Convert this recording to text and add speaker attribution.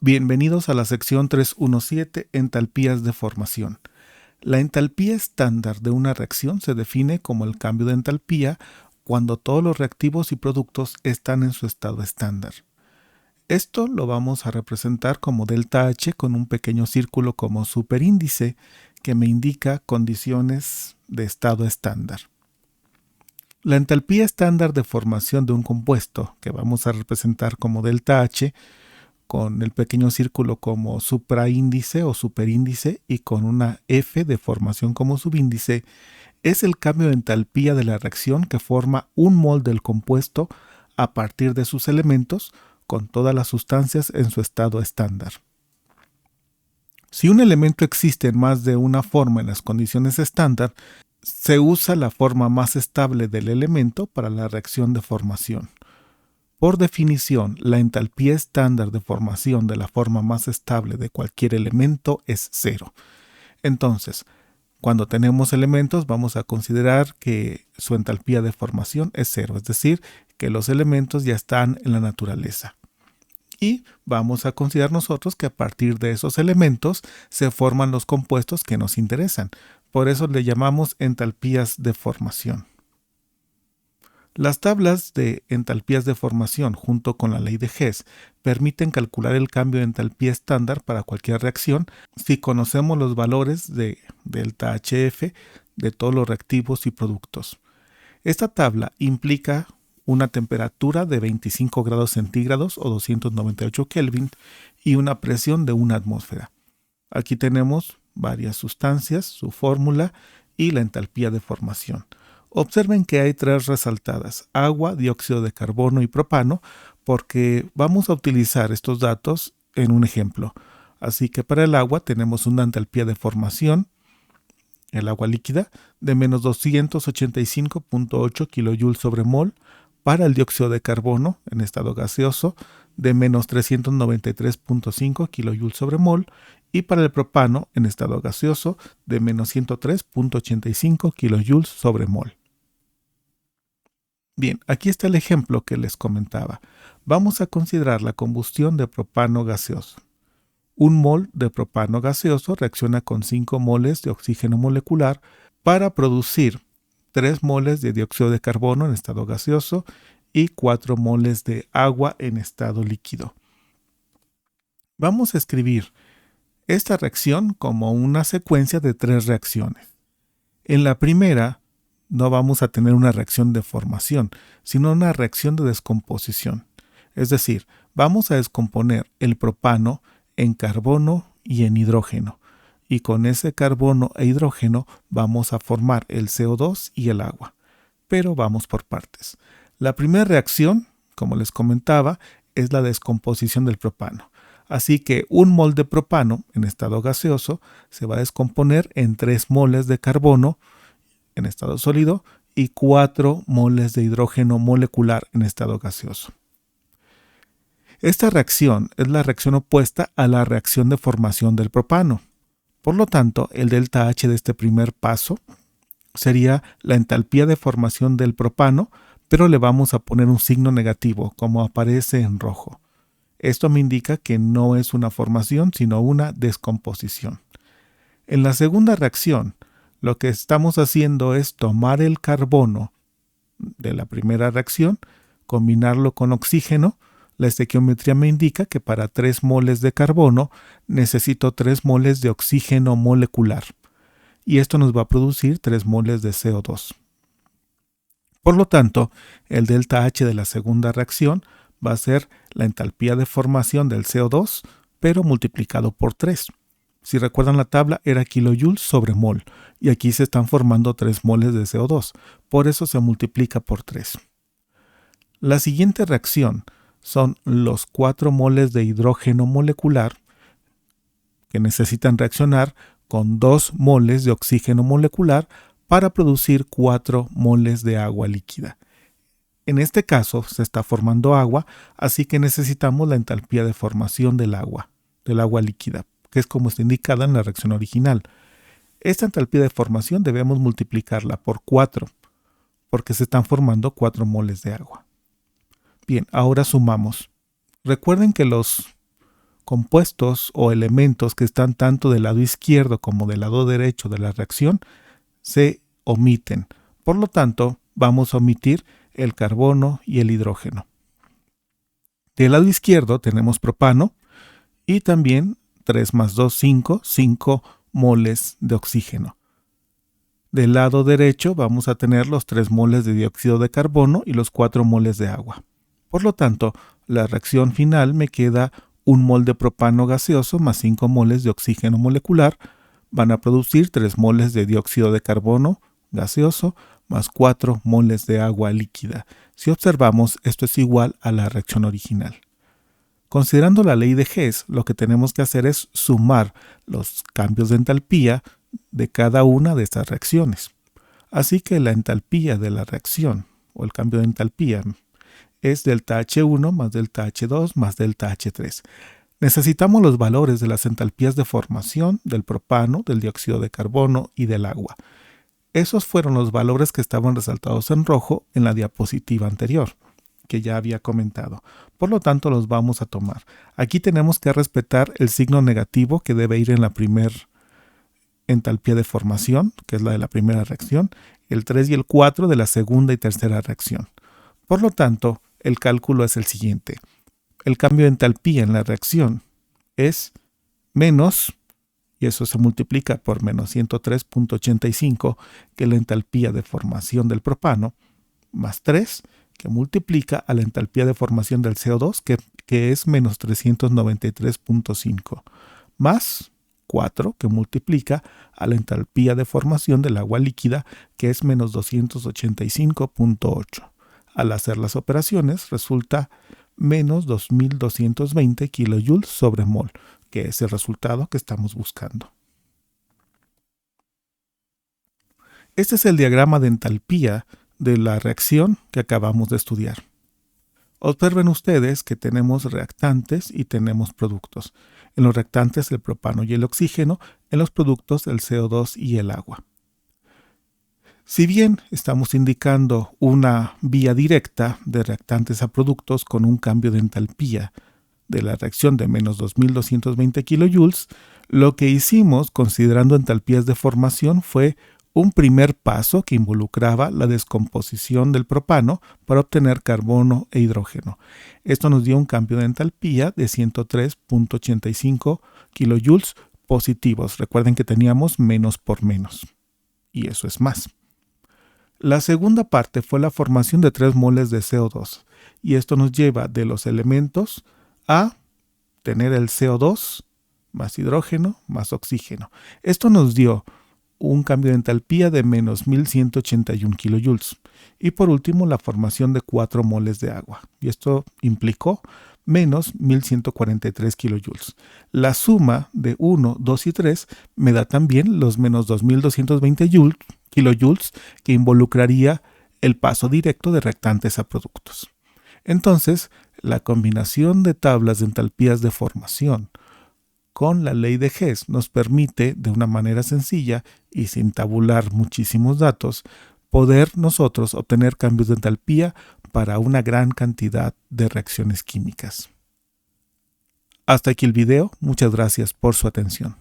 Speaker 1: Bienvenidos a la sección 317, entalpías de formación. La entalpía estándar de una reacción se define como el cambio de entalpía cuando todos los reactivos y productos están en su estado estándar. Esto lo vamos a representar como delta H con un pequeño círculo como superíndice que me indica condiciones de estado estándar. La entalpía estándar de formación de un compuesto, que vamos a representar como delta H, con el pequeño círculo como supraíndice o superíndice y con una F de formación como subíndice, es el cambio de entalpía de la reacción que forma un mol del compuesto a partir de sus elementos con todas las sustancias en su estado estándar. Si un elemento existe en más de una forma en las condiciones estándar, se usa la forma más estable del elemento para la reacción de formación. Por definición, la entalpía estándar de formación de la forma más estable de cualquier elemento es cero. Entonces, cuando tenemos elementos, vamos a considerar que su entalpía de formación es cero, es decir, que los elementos ya están en la naturaleza. Y vamos a considerar nosotros que a partir de esos elementos se forman los compuestos que nos interesan. Por eso le llamamos entalpías de formación. Las tablas de entalpías de formación junto con la ley de Hess permiten calcular el cambio de entalpía estándar para cualquier reacción si conocemos los valores de delta HF de todos los reactivos y productos. Esta tabla implica una temperatura de 25 grados centígrados o 298 Kelvin y una presión de una atmósfera. Aquí tenemos varias sustancias, su fórmula y la entalpía de formación. Observen que hay tres resaltadas: agua, dióxido de carbono y propano, porque vamos a utilizar estos datos en un ejemplo. Así que para el agua tenemos una entalpía de formación, el agua líquida, de menos 285.8 kJ sobre mol, para el dióxido de carbono en estado gaseoso, de menos 393.5 kJ sobre mol, y para el propano en estado gaseoso, de menos 103.85 kJ sobre mol. Bien, aquí está el ejemplo que les comentaba. Vamos a considerar la combustión de propano gaseoso. Un mol de propano gaseoso reacciona con 5 moles de oxígeno molecular para producir 3 moles de dióxido de carbono en estado gaseoso y 4 moles de agua en estado líquido. Vamos a escribir esta reacción como una secuencia de 3 reacciones. En la primera, no vamos a tener una reacción de formación, sino una reacción de descomposición. Es decir, vamos a descomponer el propano en carbono y en hidrógeno. Y con ese carbono e hidrógeno vamos a formar el CO2 y el agua. Pero vamos por partes. La primera reacción, como les comentaba, es la descomposición del propano. Así que un mol de propano en estado gaseoso se va a descomponer en 3 moles de carbono en estado sólido y 4 moles de hidrógeno molecular en estado gaseoso. Esta reacción es la reacción opuesta a la reacción de formación del propano. Por lo tanto, el delta H de este primer paso sería la entalpía de formación del propano, pero le vamos a poner un signo negativo, como aparece en rojo. Esto me indica que no es una formación, sino una descomposición. En la segunda reacción, lo que estamos haciendo es tomar el carbono de la primera reacción, combinarlo con oxígeno. La estequiometría me indica que para 3 moles de carbono necesito 3 moles de oxígeno molecular. Y esto nos va a producir 3 moles de CO2. Por lo tanto, el delta H de la segunda reacción va a ser la entalpía de formación del CO2, pero multiplicado por 3. Si recuerdan la tabla, era kilojoules sobre mol, y aquí se están formando 3 moles de CO2, por eso se multiplica por 3. La siguiente reacción son los 4 moles de hidrógeno molecular que necesitan reaccionar con 2 moles de oxígeno molecular para producir 4 moles de agua líquida. En este caso se está formando agua, así que necesitamos la entalpía de formación del agua líquida, que es como está indicada en la reacción original. Esta entalpía de formación debemos multiplicarla por 4, porque se están formando 4 moles de agua. Bien, ahora sumamos. Recuerden que los compuestos o elementos que están tanto del lado izquierdo como del lado derecho de la reacción se omiten. Por lo tanto, vamos a omitir el carbono y el hidrógeno. Del lado izquierdo tenemos propano y también 3 más 2, 5 moles de oxígeno. Del lado derecho vamos a tener los 3 moles de dióxido de carbono y los 4 moles de agua. Por lo tanto, la reacción final me queda 1 mol de propano gaseoso más 5 moles de oxígeno molecular. Van a producir 3 moles de dióxido de carbono gaseoso más 4 moles de agua líquida. Si observamos, esto es igual a la reacción original. Considerando la ley de Hess, lo que tenemos que hacer es sumar los cambios de entalpía de cada una de estas reacciones. Así que la entalpía de la reacción, o el cambio de entalpía, es delta H1 más delta H2 más delta H3. Necesitamos los valores de las entalpías de formación del propano, del dióxido de carbono y del agua. Esos fueron los valores que estaban resaltados en rojo en la diapositiva anterior, que ya había comentado. Por lo tanto, los vamos a tomar. Aquí tenemos que respetar el signo negativo que debe ir en la primera entalpía de formación, que es la de la primera reacción, el 3 y el 4 de la segunda y tercera reacción. Por lo tanto, el cálculo es el siguiente. El cambio de entalpía en la reacción es menos, y eso se multiplica por menos 103.85, que la entalpía de formación del propano, más 3, que multiplica a la entalpía de formación del CO2, que es menos 393.5, más 4, que multiplica a la entalpía de formación del agua líquida, que es menos 285.8. Al hacer las operaciones, resulta menos 2220 kilojoules sobre mol, que es el resultado que estamos buscando. Este es el diagrama de entalpía de la reacción que acabamos de estudiar. Observen ustedes que tenemos reactantes y tenemos productos. En los reactantes el propano y el oxígeno, en los productos el CO2 y el agua. Si bien estamos indicando una vía directa de reactantes a productos con un cambio de entalpía de la reacción de menos 2220 kilojoules, lo que hicimos considerando entalpías de formación fue un primer paso que involucraba la descomposición del propano para obtener carbono e hidrógeno. Esto nos dio un cambio de entalpía de 103.85 kilojoules positivos. Recuerden que teníamos menos por menos, y eso es más. La segunda parte fue la formación de 3 moles de CO2, y esto nos lleva de los elementos a tener el CO2 más hidrógeno más oxígeno. Esto nos dio un cambio de entalpía de menos 1181 kilojoules. Y por último, la formación de 4 moles de agua. Y esto implicó menos 1143 kilojoules. La suma de 1, 2 y 3 me da también los menos 2220 kilojoules que involucraría el paso directo de reactantes a productos. Entonces, la combinación de tablas de entalpías de formación con la ley de Hess nos permite, de una manera sencilla y sin tabular muchísimos datos, poder nosotros obtener cambios de entalpía para una gran cantidad de reacciones químicas. Hasta aquí el video. Muchas gracias por su atención.